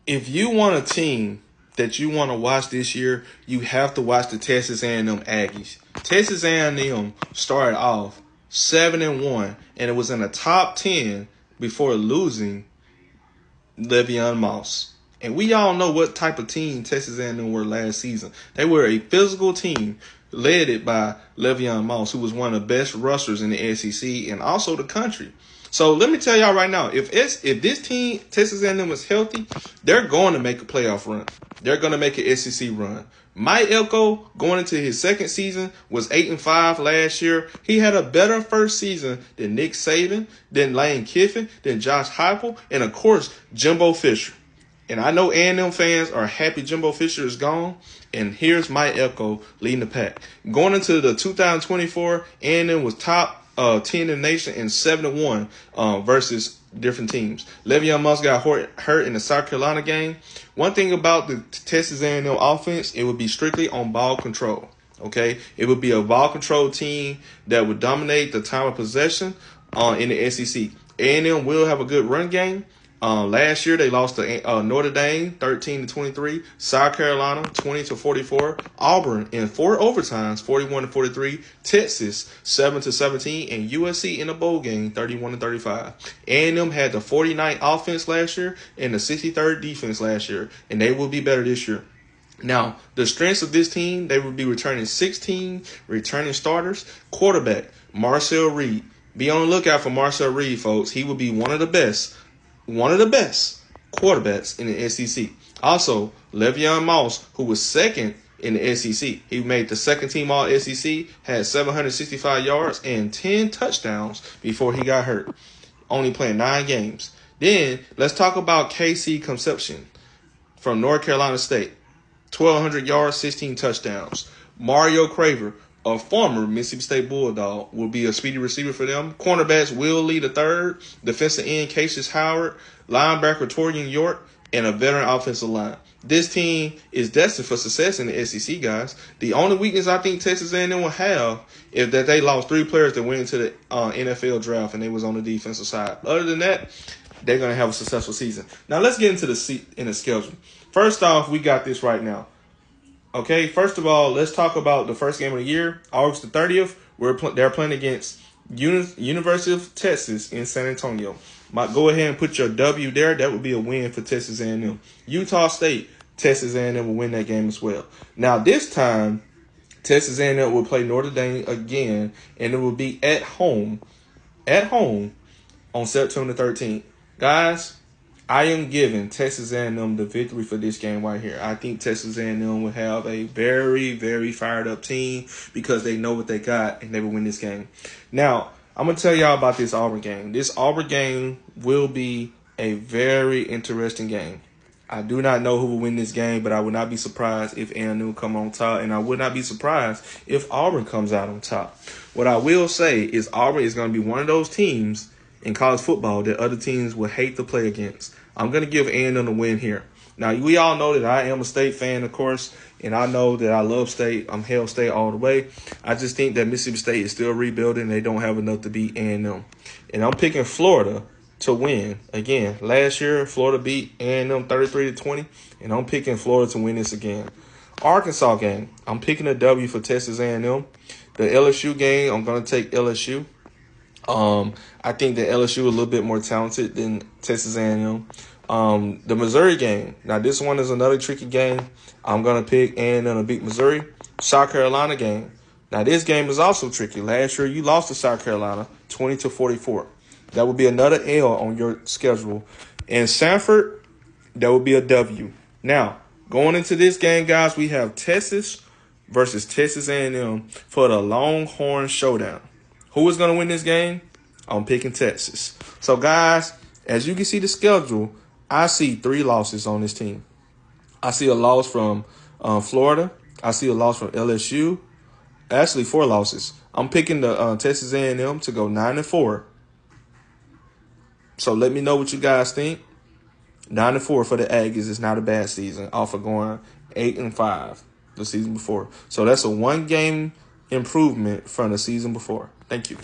if you want a team that you want to watch this year, you have to watch the Texas A&M Aggies. Texas A&M started off 7-1, and it was in the top 10 before losing Le'Veon Moss. And we all know what type of team Texas A&M were last season. They were a physical team led by Le'Veon Moss, who was one of the best rushers in the SEC and also the country. So let me tell y'all right now, if this team, Texas A&M, is healthy, they're going to make a playoff run. They're going to make an SEC run. Mike Elko, going into his second season, was 8-5 last year. He had a better first season than Nick Saban, than Lane Kiffin, than Josh Heupel, and of course, Jimbo Fisher. And I know A&M fans are happy Jimbo Fisher is gone. And here's Mike Elko leading the pack. Going into the 2024, A&M was top 10 in the nation and 7-1 versus different teams. Le'Veon Moss got hurt in the South Carolina game. One thing about the Texas A&M offense, it would be strictly on ball control. Okay, it would be a ball control team that would dominate the time of possession in the SEC. A&M will have a good run game. Last year they lost to Notre Dame 13-23, South Carolina 20-44, Auburn in 4 overtimes 41-43, Texas 7-17, and USC in a bowl game 31-35. A&M had the 49th offense last year and the 63rd defense last year, and they will be better this year. Now, the strengths of this team, they will be returning 16 returning starters. Quarterback, Marcel Reed. Be on the lookout for Marcel Reed, folks. He will be one of the best quarterbacks in the SEC. Also, Le'Veon Moss, who was second in the SEC. He made the second team All-SEC, had 765 yards and 10 touchdowns before he got hurt, only playing 9 games. Then, let's talk about KC Concepcion from North Carolina State. 1,200 yards, 16 touchdowns. Mario Craver, a former Mississippi State Bulldog, will be a speedy receiver for them. Cornerbacks Will Lee III, defensive end Cassius Howard, linebacker Torian York, and a veteran offensive line. This team is destined for success in the SEC, guys. The only weakness I think Texas A&M will have is that they lost 3 players that went into the NFL draft, and they was on the defensive side. Other than that, they're going to have a successful season. Now, let's get into the schedule. First off, we got this right now. Okay, first of all, let's talk about the first game of the year. August the 30th, they're playing against University of Texas in San Antonio. Go ahead and put your W there. That would be a win for Texas A&M. Utah State, Texas A&M will win that game as well. Now, this time, Texas A&M will play Notre Dame again, and it will be at home on September 13th. Guys, I am giving Texas A&M the victory for this game right here. I think Texas A&M will have a very, very fired up team because they know what they got and they will win this game. Now, I'm going to tell y'all about this Auburn game. This Auburn game will be a very interesting game. I do not know who will win this game, but I would not be surprised if A&M come on top, and I would not be surprised if Auburn comes out on top. What I will say is Auburn is going to be one of those teams in college football that other teams will hate to play against. I'm going to give A&M the win here. Now, we all know that I am a State fan, of course, and I know that I love State. I'm Hail State all the way. I just think that Mississippi State is still rebuilding. They don't have enough to beat A&M. And I'm picking Florida to win. Again, last year, Florida beat A&M 33-20, and I'm picking Florida to win this again. Arkansas game, I'm picking a W for Texas A&M. The LSU game, I'm going to take LSU. I think that LSU is a little bit more talented than Texas A&M. The Missouri game. Now, this one is another tricky game. I'm going to pick A&M to beat Missouri. South Carolina game. Now, this game is also tricky. Last year, you lost to South Carolina 20-44. That would be another L on your schedule. And Sanford, that would be a W. Now, going into this game, guys, we have Texas versus Texas A&M for the Longhorn Showdown. Who is going to win this game? I'm picking Texas. So, guys, as you can see the schedule, I see 3 losses on this team. I see a loss from Florida. I see a loss from LSU. Actually, 4 losses. I'm picking the Texas A&M to go 9-4. So let me know what you guys think. 9-4 for the Aggies is not a bad season off of going 8-5 the season before. So that's a 1-game improvement from the season before. Thank you.